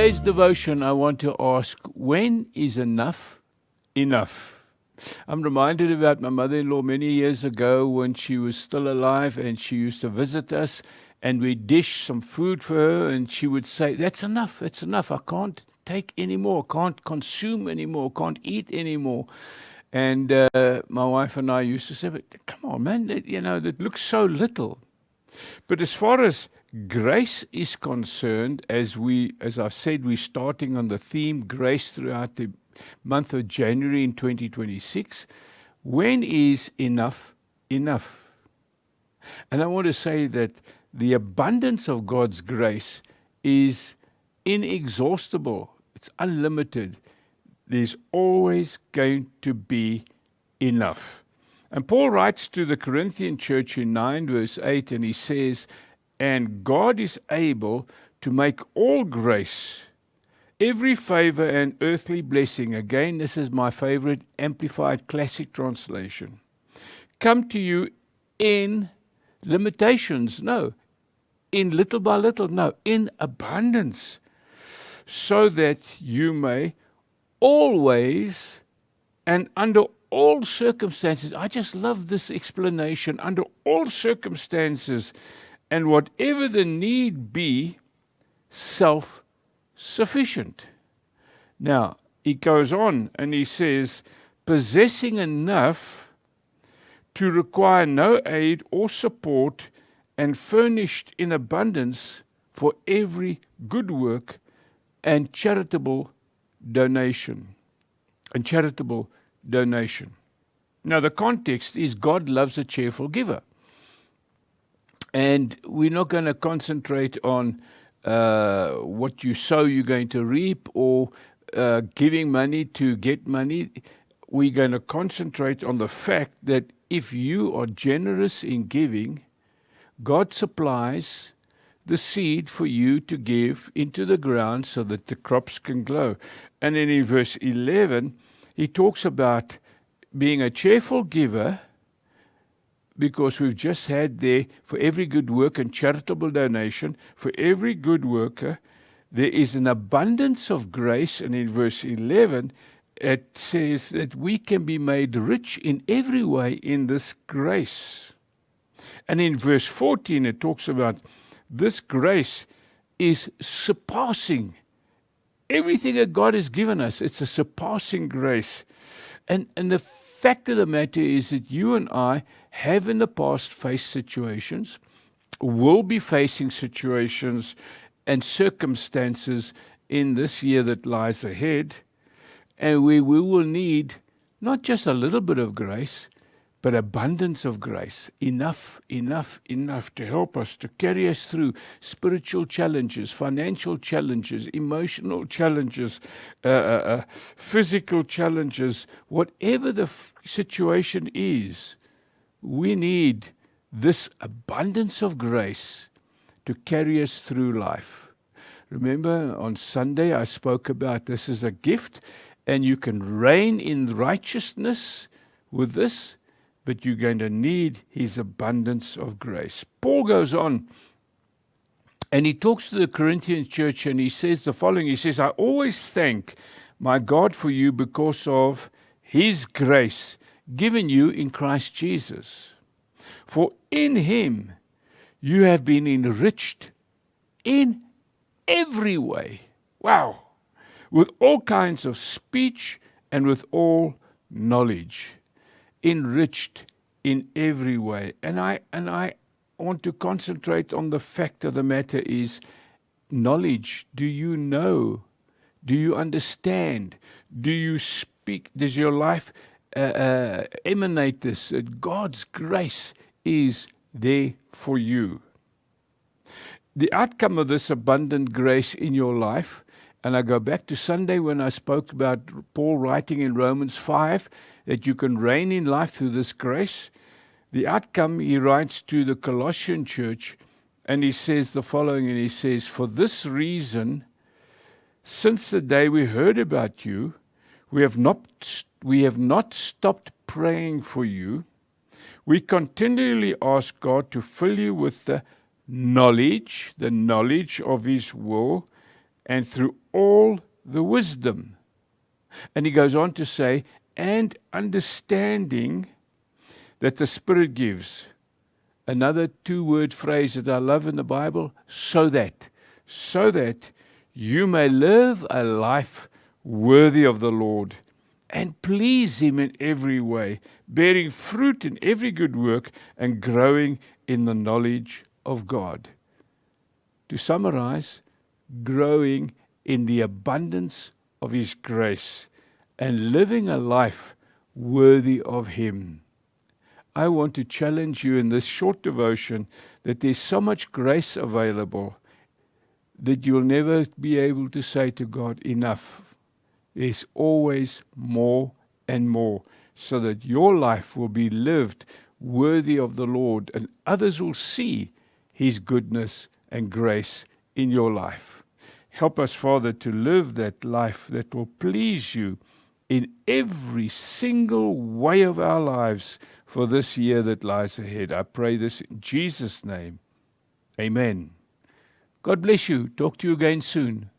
today's devotion, I want to ask, when is enough enough? I'm reminded about my mother-in-law many years ago when she was still alive, and she used to visit us, and we dished some food for her, and she would say, that's enough, it's enough. I can't take any more, can't consume anymore, can't eat anymore. And my wife and I used to say, but come on, man, that looks so little. But as far as grace is concerned, as I've said, we're starting on the theme grace throughout the month of January in 2026. When is enough enough? And I want to say that the abundance of God's grace is inexhaustible. It's unlimited. There's always going to be enough. And Paul writes to the Corinthian church in 9 verse 8, and he says, and God is able to make all grace, every favor and earthly blessing, again, this is my favorite Amplified Classic Translation, come to you in limitations, no, in little by little, no, in abundance, so that you may always and under all circumstances. I just love this explanation. Under all circumstances and whatever the need be, self-sufficient. Now, he goes on and he says, possessing enough to require no aid or support, and furnished in abundance for every good work and charitable donation. Now, the context is God loves a cheerful giver. And we're not going to concentrate on what you sow, you're going to reap, or giving money to get money. We're going to concentrate on the fact that if you are generous in giving, God supplies the seed for you to give into the ground so that the crops can grow. And then in verse 11, he talks about being a cheerful giver, because we've just had there, for every good work and charitable donation, for every good worker, there is an abundance of grace. And in verse 11, it says that we can be made rich in every way in this grace. And in verse 14, it talks about this grace is surpassing everything that God has given us. It's a surpassing grace. And the fact of the matter is that you and I have in the past faced situations, will be facing situations and circumstances in this year that lies ahead, and we will need not just a little bit of grace, but abundance of grace, enough to help us, to carry us through spiritual challenges, financial challenges, emotional challenges, physical challenges, whatever the situation is. We need this abundance of grace to carry us through life. Remember, on Sunday I spoke about this is a gift, and you can reign in righteousness with this, but you're going to need his abundance of grace. Paul goes on, and he talks to the Corinthian church, and he says the following. He says, I always thank my God for you because of his grace given you in Christ Jesus. For in him you have been enriched in every way. Wow! With all kinds of speech and with all knowledge. Enriched in every way. And I want to concentrate on the fact of the matter is knowledge. Do you know? Do you understand? Do you speak? Does your life emanate this? That God's grace is there for you. The outcome of this abundant grace in your life, and I go back to Sunday when I spoke about Paul writing in Romans 5, that you can reign in life through this grace. The outcome, he writes to the Colossian church, and he says the following, and he says, for this reason, since the day we heard about you, we have not stopped praying for you. We continually ask God to fill you with the knowledge of his will, and through all the wisdom. And he goes on to say, and understanding that the Spirit gives. Another two-word phrase that I love in the Bible, so that you may live a life worthy of the Lord and please Him in every way, bearing fruit in every good work and growing in the knowledge of God. To summarize, growing in the abundance of His grace and living a life worthy of Him. I want to challenge you in this short devotion that there's so much grace available that you'll never be able to say to God, enough. There's always more and more, so that your life will be lived worthy of the Lord, and others will see His goodness and grace in your life. Help us, Father, to live that life that will please you in every single way of our lives for this year that lies ahead. I pray this in Jesus' name. Amen. God bless you. Talk to you again soon.